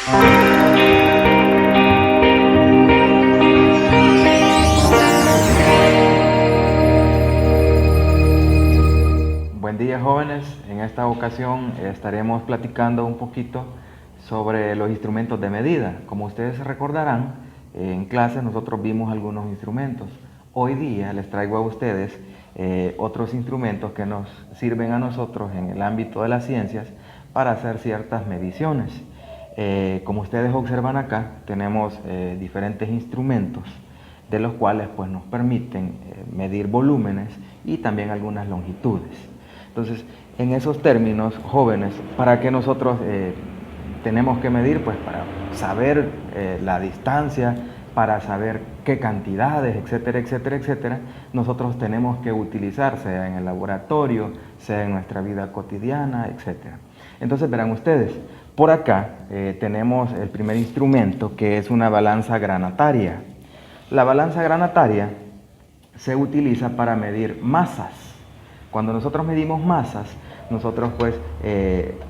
Buen día, jóvenes. En esta ocasión estaremos platicando un poquito sobre los instrumentos de medida. Como ustedes recordarán, en clase nosotros vimos algunos instrumentos. Hoy día les traigo a ustedes otros instrumentos que nos sirven a nosotros en el ámbito de las ciencias para hacer ciertas mediciones. Como ustedes observan acá, tenemos diferentes instrumentos de los cuales pues, nos permiten medir volúmenes y también algunas longitudes. Entonces, en esos términos, jóvenes, ¿para qué nosotros tenemos que medir? Pues para saber la distancia, para saber qué cantidades, etcétera, etcétera, etcétera, nosotros tenemos que utilizar, sea en el laboratorio, sea en nuestra vida cotidiana, etcétera. Entonces, verán ustedes, por acá tenemos el primer instrumento, que es una balanza granataria. La balanza granataria se utiliza para medir masas. Cuando nosotros medimos masas, nosotros pues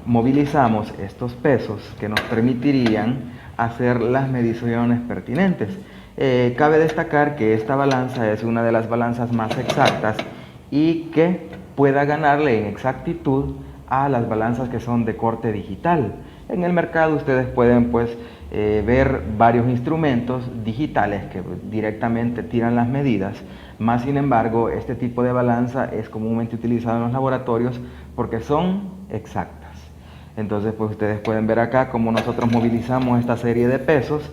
movilizamos estos pesos que nos permitirían hacer las mediciones pertinentes. Cabe destacar que esta balanza es una de las balanzas más exactas y que pueda ganarle en exactitud a las balanzas que son de corte digital. En el mercado ustedes pueden pues ver varios instrumentos digitales que directamente tiran las medidas, más sin embargo este tipo de balanza es comúnmente utilizado en los laboratorios porque son exactas. Entonces pues ustedes pueden ver acá cómo nosotros movilizamos esta serie de pesos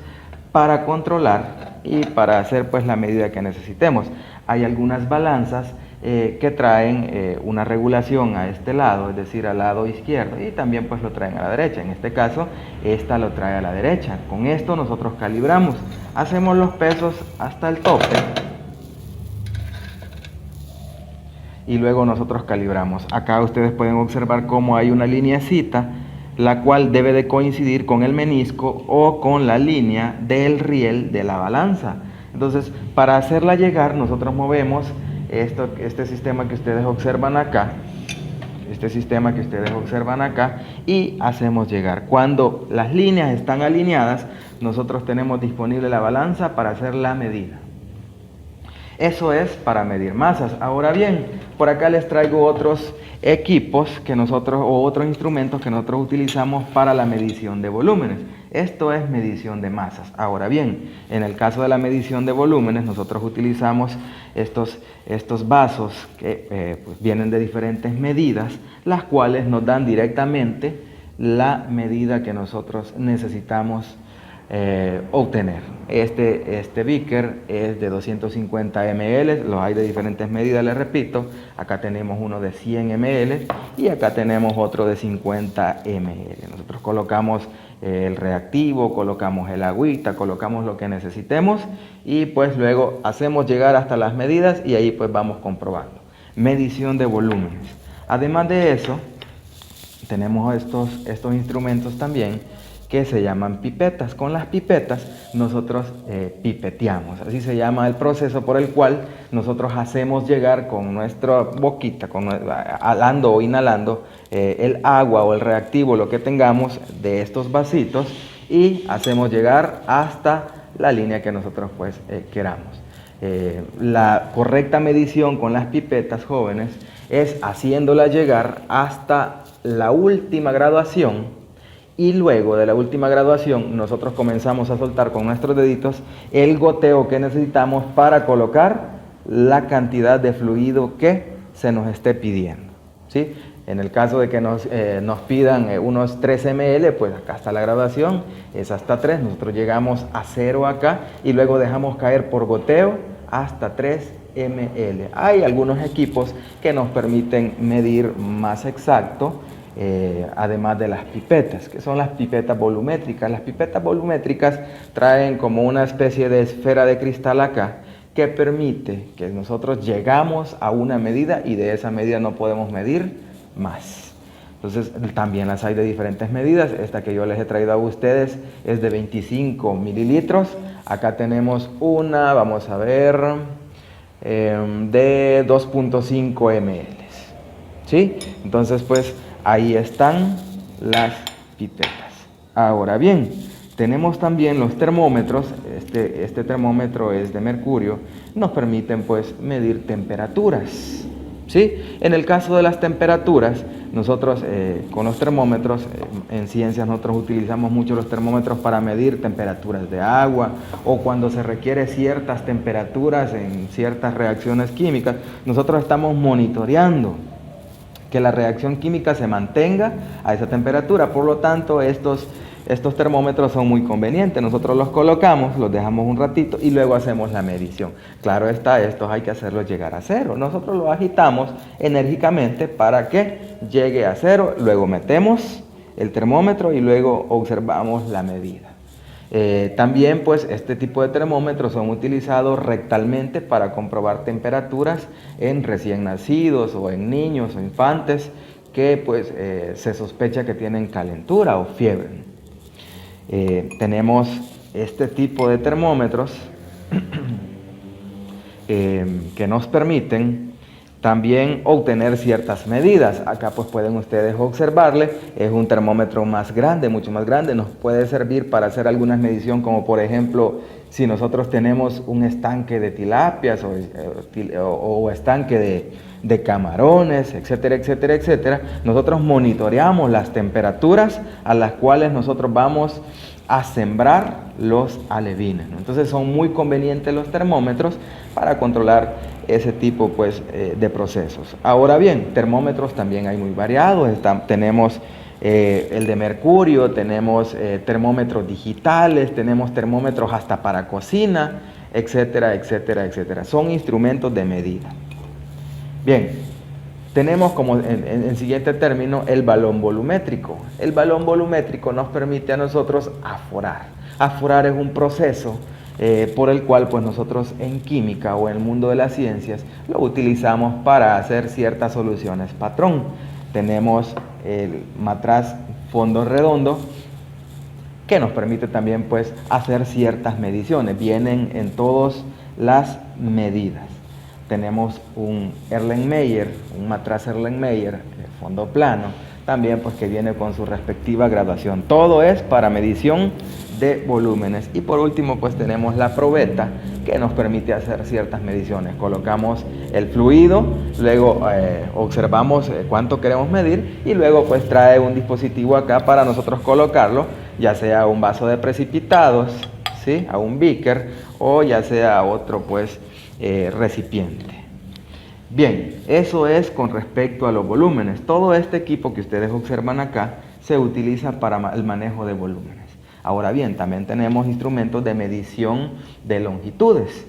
para controlar y para hacer pues la medida que necesitemos. Hay algunas balanzas que traen una regulación a este lado, es decir, al lado izquierdo, y también pues lo traen a la derecha. En este caso, esta lo trae a la derecha. Con esto nosotros calibramos, hacemos los pesos hasta el tope y luego nosotros calibramos. Acá ustedes pueden observar cómo hay una lineecita, la cual debe de coincidir con el menisco o con la línea del riel de la balanza. Entonces, para hacerla llegar, nosotros movemos este sistema que ustedes observan acá, y hacemos llegar. Cuando las líneas están alineadas, nosotros tenemos disponible la balanza para hacer la medida. Eso es para medir masas. Ahora bien, por acá les traigo otros equipos otros instrumentos que nosotros utilizamos para la medición de volúmenes. Esto es medición de masas. Ahora bien, en el caso de la medición de volúmenes, nosotros utilizamos estos vasos que pues vienen de diferentes medidas, las cuales nos dan directamente la medida que nosotros necesitamos obtener. Este beaker es de 250 ml, los hay de diferentes medidas, les repito. Acá tenemos uno de 100 ml y acá tenemos otro de 50 ml. Nosotros colocamos el reactivo, colocamos el agüita, colocamos lo que necesitemos y pues luego hacemos llegar hasta las medidas y ahí pues vamos comprobando. Medición de volúmenes. Además de eso, tenemos estos instrumentos también que se llaman pipetas. Con las pipetas nosotros pipeteamos, así se llama el proceso por el cual nosotros hacemos llegar con nuestra boquita, alando o inhalando el agua o el reactivo, lo que tengamos de estos vasitos, y hacemos llegar hasta la línea que nosotros pues queramos. La correcta medición con las pipetas, jóvenes, es haciéndola llegar hasta la última graduación. Y luego de la última graduación nosotros comenzamos a soltar con nuestros deditos el goteo que necesitamos para colocar la cantidad de fluido que se nos esté pidiendo, ¿sí? En el caso de que nos pidan unos 3 ml, pues acá está la graduación, es hasta 3, nosotros llegamos a 0 acá y luego dejamos caer por goteo hasta 3 ml. Hay algunos equipos que nos permiten medir más exacto, además de las pipetas, que son las pipetas volumétricas. Las pipetas volumétricas traen como una especie de esfera de cristal acá que permite que nosotros llegamos a una medida y de esa medida no podemos medir más. Entonces también las hay de diferentes medidas. Esta que yo les he traído a ustedes es de 25 mililitros. Acá tenemos una, vamos a ver, de 2.5 ml, ¿sí? Entonces pues ahí están las pipetas. Ahora bien, Tenemos también los termómetros, este termómetro es de mercurio, nos permiten pues medir temperaturas, ¿sí? En el caso de las temperaturas, nosotros con los termómetros, en ciencias nosotros utilizamos mucho los termómetros para medir temperaturas de agua o cuando se requiere ciertas temperaturas en ciertas reacciones químicas, nosotros estamos monitoreando que la reacción química se mantenga a esa temperatura. Por lo tanto, estos termómetros son muy convenientes. Nosotros los colocamos, los dejamos un ratito y luego hacemos la medición. Claro está, estos hay que hacerlos llegar a cero. Nosotros los agitamos enérgicamente para que llegue a cero. Luego metemos el termómetro y luego observamos la medida. También pues este tipo de termómetros son utilizados rectalmente para comprobar temperaturas en recién nacidos o en niños o infantes que pues se sospecha que tienen calentura o fiebre. Tenemos este tipo de termómetros que nos permiten también obtener ciertas medidas. Acá pues pueden ustedes observarle, es un termómetro más grande, mucho más grande, nos puede servir para hacer algunas mediciones como por ejemplo si nosotros tenemos un estanque de tilapias o estanque de camarones, etcétera, etcétera, etcétera. Nosotros monitoreamos las temperaturas a las cuales nosotros vamos a sembrar los alevines, ¿no? Entonces son muy convenientes los termómetros para controlar ese tipo pues, de procesos. Ahora bien, termómetros también hay muy variados. Tenemos el de mercurio, tenemos termómetros digitales, tenemos termómetros hasta para cocina, etcétera, etcétera, etcétera. Son instrumentos de medida. Bien, tenemos como en siguiente término el balón volumétrico. El balón volumétrico nos permite a nosotros aforar. Aforar es un proceso por el cual pues nosotros en química o en el mundo de las ciencias lo utilizamos para hacer ciertas soluciones patrón. Tenemos el matraz fondo redondo que nos permite también pues hacer ciertas mediciones. Vienen en todas las medidas. Tenemos un Erlenmeyer, un matraz Erlenmeyer, fondo plano, también pues que viene con su respectiva graduación. Todo es para medición de volúmenes. Y por último pues tenemos la probeta que nos permite hacer ciertas mediciones. Colocamos el fluido, luego observamos cuánto queremos medir y luego pues trae un dispositivo acá para nosotros colocarlo, ya sea a un vaso de precipitados, ¿sí? A un beaker o ya sea a otro pues recipiente. Bien, eso es con respecto a los volúmenes. Todo este equipo que ustedes observan acá se utiliza para el manejo de volúmenes. Ahora bien, también tenemos instrumentos de medición de longitudes.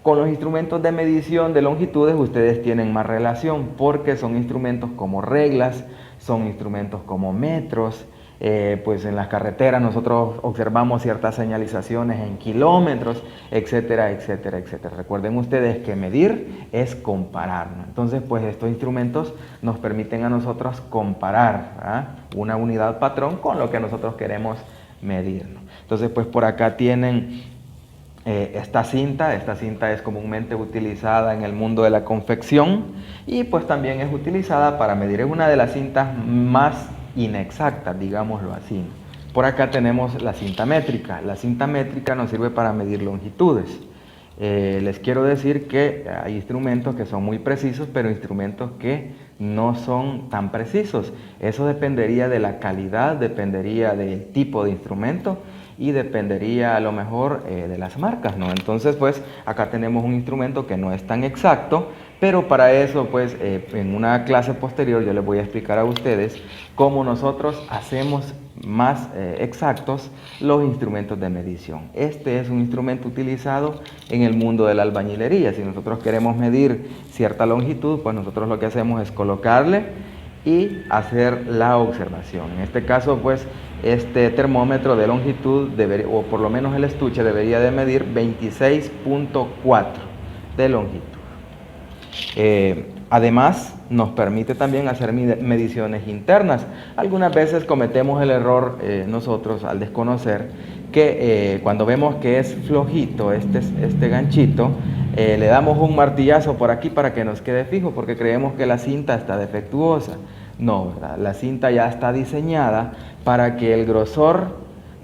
Con los instrumentos de medición de longitudes ustedes tienen más relación porque son instrumentos como reglas, son instrumentos como metros. Pues en las carreteras nosotros observamos ciertas señalizaciones en kilómetros, etcétera, etcétera, etcétera. Recuerden ustedes que medir es comparar, ¿no? Entonces pues estos instrumentos nos permiten a nosotros comparar una unidad patrón con lo que nosotros queremos medir, ¿no? Entonces pues por acá tienen esta cinta es comúnmente utilizada en el mundo de la confección y pues también es utilizada para medir, es una de las cintas más inexacta, digámoslo así. Por acá tenemos la cinta métrica. La cinta métrica nos sirve para medir longitudes. Les quiero decir que hay instrumentos que son muy precisos, pero instrumentos que no son tan precisos. Eso dependería de la calidad, dependería del tipo de instrumento y dependería a lo mejor de las marcas, ¿no? Entonces pues acá tenemos un instrumento que no es tan exacto, pero para eso pues en una clase posterior yo les voy a explicar a ustedes cómo nosotros hacemos más exactos los instrumentos de medición. Este es un instrumento utilizado en el mundo de la albañilería. Si nosotros queremos medir cierta longitud, pues nosotros lo que hacemos es colocarle y hacer la observación. En este caso pues este termómetro de longitud o por lo menos el estuche debería de medir 26.4 de longitud. Además nos permite también hacer mediciones internas. Algunas veces cometemos el error nosotros al desconocer que cuando vemos que es flojito este ganchito, le damos un martillazo por aquí para que nos quede fijo porque creemos que la cinta está defectuosa. No, ¿verdad? La cinta ya está diseñada para que el grosor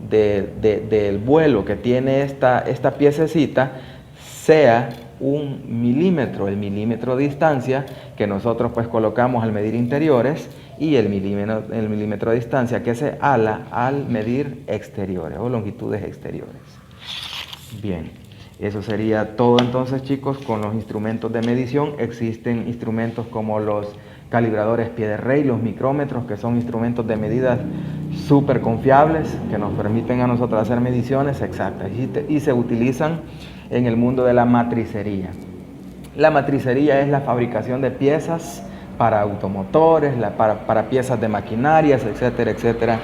del vuelo que tiene esta piececita sea 1 milímetro, el milímetro de distancia que nosotros pues colocamos al medir interiores y el milímetro de distancia que se ala al medir exteriores o longitudes exteriores. Bien, eso sería todo entonces, chicos, con los instrumentos de medición. Existen instrumentos como los calibradores pie de rey, los micrómetros, que son instrumentos de medidas súper confiables que nos permiten a nosotros hacer mediciones exactas y se utilizan en el mundo de la matricería. La matricería es la fabricación de piezas para automotores, para piezas de maquinarias, etcétera, etcétera,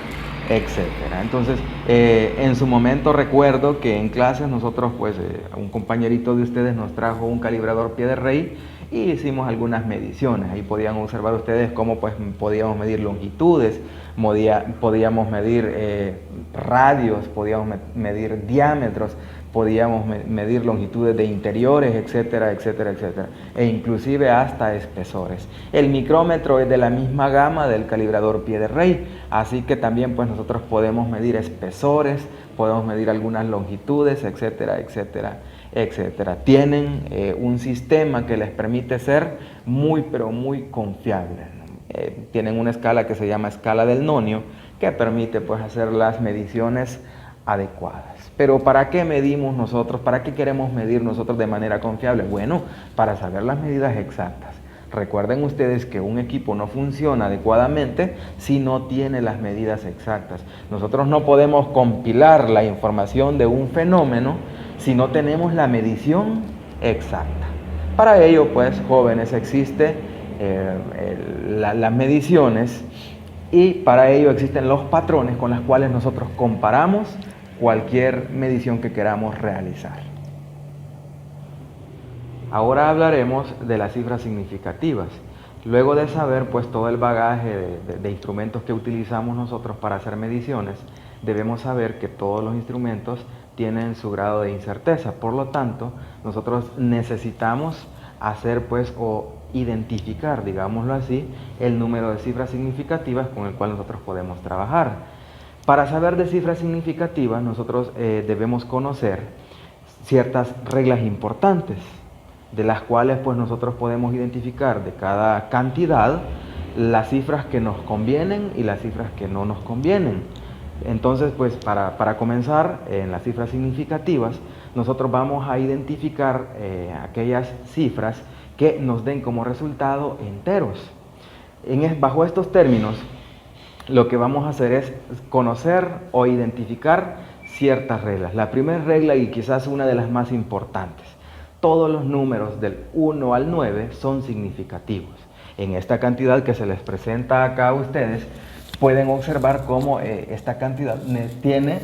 etcétera. Entonces, en su momento recuerdo que en clases nosotros, pues, un compañerito de ustedes nos trajo un calibrador pie de rey y hicimos algunas mediciones. Ahí podían observar ustedes cómo pues podíamos medir longitudes, podíamos medir radios, podíamos medir diámetros, podíamos medir longitudes de interiores, etcétera, etcétera, etcétera, e inclusive hasta espesores. El micrómetro es de la misma gama del calibrador pie de rey, así que también pues nosotros podemos medir espesores, podemos medir algunas longitudes, etcétera, etcétera, etcétera. Tienen un sistema que les permite ser muy, pero muy confiables. Tienen una escala que se llama escala del nonio, que permite pues hacer las mediciones adecuadas. Pero ¿para qué medimos nosotros? ¿Para qué queremos medir nosotros de manera confiable? Bueno, para saber las medidas exactas. Recuerden ustedes que un equipo no funciona adecuadamente si no tiene las medidas exactas. Nosotros no podemos compilar la información de un fenómeno si no tenemos la medición exacta. Para ello, pues, jóvenes, existen las mediciones y para ello existen los patrones con los cuales nosotros comparamos cualquier medición que queramos realizar. Ahora hablaremos de las cifras significativas. Luego de saber pues todo el bagaje de instrumentos que utilizamos nosotros para hacer mediciones, debemos saber que todos los instrumentos tienen su grado de incerteza. Por lo tanto, nosotros necesitamos hacer pues o identificar, digámoslo así, el número de cifras significativas con el cual nosotros podemos trabajar. Para saber de cifras significativas, nosotros debemos conocer ciertas reglas importantes, de las cuales pues nosotros podemos identificar de cada cantidad las cifras que nos convienen y las cifras que no nos convienen. Entonces, pues para comenzar, en las cifras significativas, nosotros vamos a identificar aquellas cifras que nos den como resultado enteros. Bajo estos términos, lo que vamos a hacer es conocer o identificar ciertas reglas. La primera regla, y quizás una de las más importantes: todos los números del 1 al 9 son significativos. En esta cantidad que se les presenta acá a ustedes, pueden observar cómo esta cantidad tiene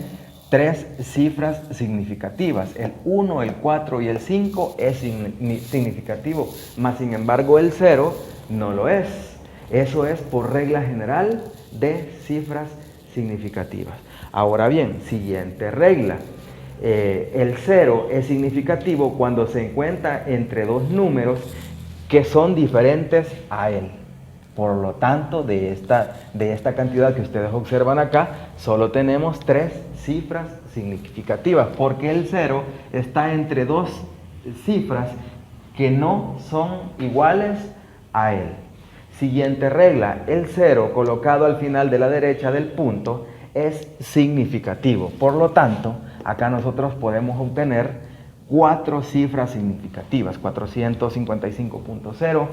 3 cifras significativas. El 1, el 4 y el 5 es significativo, mas sin embargo el 0 no lo es. Eso es por regla general de cifras significativas. Ahora bien, siguiente regla. El 0 es significativo cuando se encuentra entre dos números que son diferentes a él. Por lo tanto, de esta cantidad que ustedes observan acá, solo tenemos 3 cifras significativas, porque el 0 está entre dos cifras que no son iguales a él. Siguiente regla: el 0 colocado al final de la derecha del punto es significativo. Por lo tanto, acá nosotros podemos obtener 4 cifras significativas: 455.0,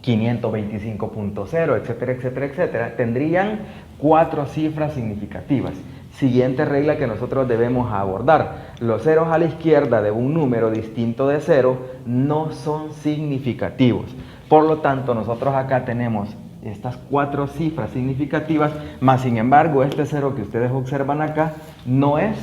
525.0, etcétera, etcétera, etcétera. Tendrían 4 cifras significativas. Siguiente regla que nosotros debemos abordar: los ceros a la izquierda de un número distinto de 0 no son significativos. Por lo tanto, nosotros acá tenemos estas 4 cifras significativas, mas sin embargo este 0 que ustedes observan acá no es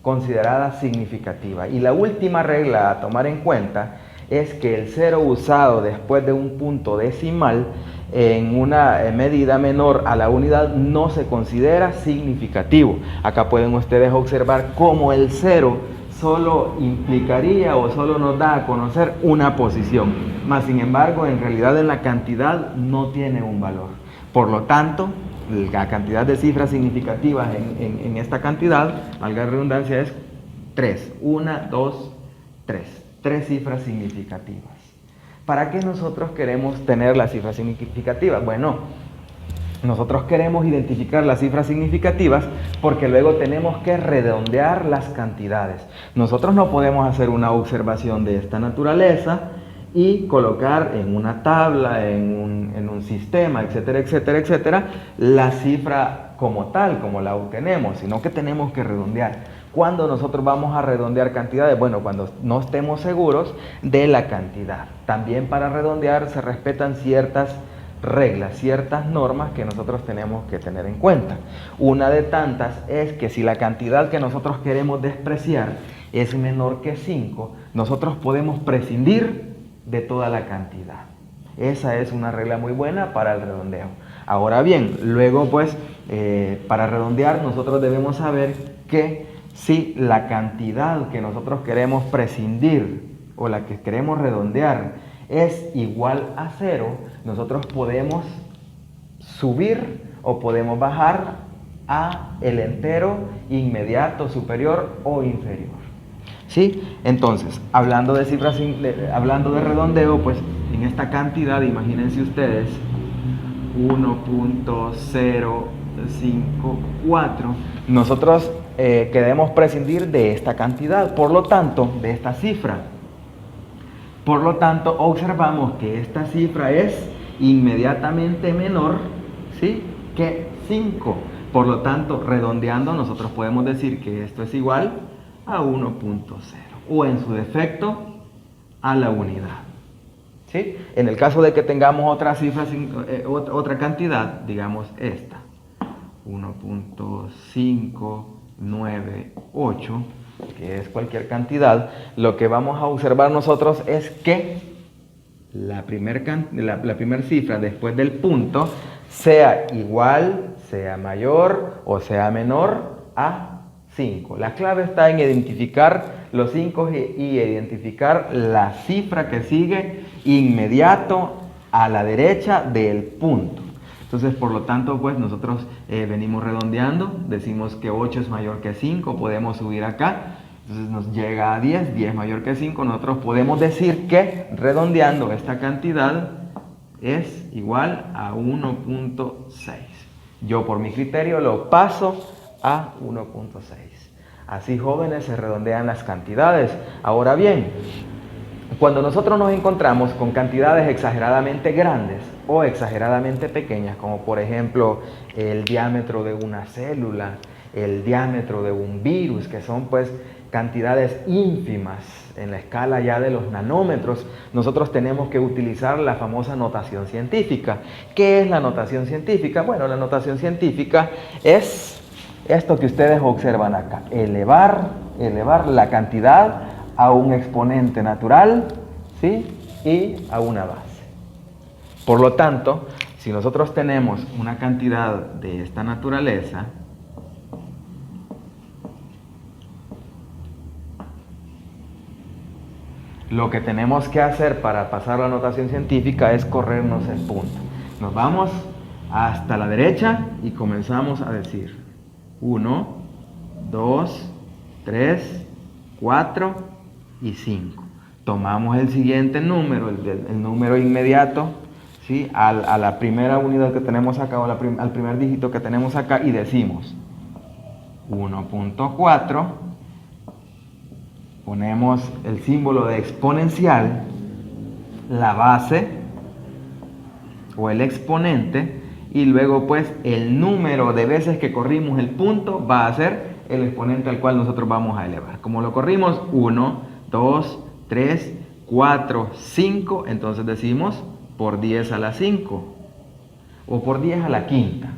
considerada significativa. Y la última regla a tomar en cuenta es que el 0 usado después de un punto decimal en una medida menor a la unidad no se considera significativo. Acá pueden ustedes observar cómo el 0 solo implicaría o solo nos da a conocer una posición, mas sin embargo en realidad en la cantidad no tiene un valor. Por lo tanto, la cantidad de cifras significativas en esta cantidad, valga la redundancia, es 3. 1, 2, 3. 3 cifras significativas. ¿Para qué nosotros queremos tener las cifras significativas? Bueno, nosotros queremos identificar las cifras significativas porque luego tenemos que redondear las cantidades. Nosotros no podemos hacer una observación de esta naturaleza y colocar en una tabla, en un sistema, etcétera, etcétera, etcétera, la cifra como tal, como la obtenemos, sino que tenemos que redondear. ¿Cuándo nosotros vamos a redondear cantidades? Bueno, cuando no estemos seguros de la cantidad. También para redondear se respetan ciertas reglas, ciertas normas que nosotros tenemos que tener en cuenta. Una de tantas es que si la cantidad que nosotros queremos despreciar es menor que 5, nosotros podemos prescindir de toda la cantidad. Esa es una regla muy buena para el redondeo. Ahora bien, luego pues para redondear nosotros debemos saber que si la cantidad que nosotros queremos prescindir o la que queremos redondear es igual a 0, nosotros podemos subir o podemos bajar a el entero inmediato, superior o inferior. ¿Sí? Entonces, hablando de cifras, hablando de redondeo, pues en esta cantidad, imagínense ustedes, 1.054, nosotros queremos prescindir de esta cantidad, por lo tanto, de esta cifra. Por lo tanto, observamos que esta cifra es inmediatamente menor, ¿sí?, que 5. Por lo tanto, redondeando, nosotros podemos decir que esto es igual a 1.0 o en su defecto a la unidad. ¿Sí? En el caso de que tengamos otra cifra, otra cantidad, digamos esta, 1.598, que es cualquier cantidad, lo que vamos a observar nosotros es que la primera cifra después del punto sea igual, sea mayor o sea menor a 5. La clave está en identificar los 5 y identificar la cifra que sigue inmediato a la derecha del punto. Entonces, por lo tanto, pues nosotros venimos redondeando, decimos que 8 es mayor que 5, podemos subir acá, entonces nos llega a 10, 10 mayor que 5, nosotros podemos decir que redondeando esta cantidad es igual a 1.6. Yo por mi criterio lo paso a 1.6. Así, jóvenes, se redondean las cantidades. Ahora bien, cuando nosotros nos encontramos con cantidades exageradamente grandes o exageradamente pequeñas, como por ejemplo el diámetro de una célula, el diámetro de un virus, que son pues cantidades ínfimas en la escala ya de los nanómetros, nosotros tenemos que utilizar la famosa notación científica. ¿Qué es la notación científica? Bueno, la notación científica es esto que ustedes observan acá, elevar la cantidad a un exponente natural, ¿sí?, y a una base. Por lo tanto, si nosotros tenemos una cantidad de esta naturaleza, lo que tenemos que hacer para pasar la notación científica es corrernos el punto. Nos vamos hasta la derecha y comenzamos a decir 1, 2, 3, 4 y 5. Tomamos el siguiente número, el número inmediato, ¿sí?, a la primera unidad que tenemos acá, o al primer dígito que tenemos acá, y decimos 1.4, ponemos el símbolo de exponencial, la base o el exponente, y luego pues el número de veces que corrimos el punto va a ser el exponente al cual nosotros vamos a elevar. Como lo corrimos 1, 2, 3, 4, 5, entonces decimos por 10 a la 5 o por 10 a la quinta.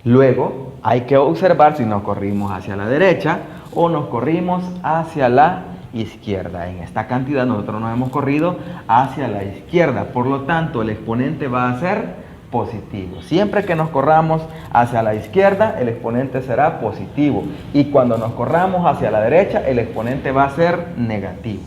Luego hay que observar si nos corrimos hacia la derecha o nos corrimos hacia la izquierda. En esta cantidad nosotros nos hemos corrido hacia la izquierda, por lo tanto el exponente va a ser positivo. Siempre que nos corramos hacia la izquierda, el exponente será positivo, y cuando nos corramos hacia la derecha, el exponente va a ser negativo.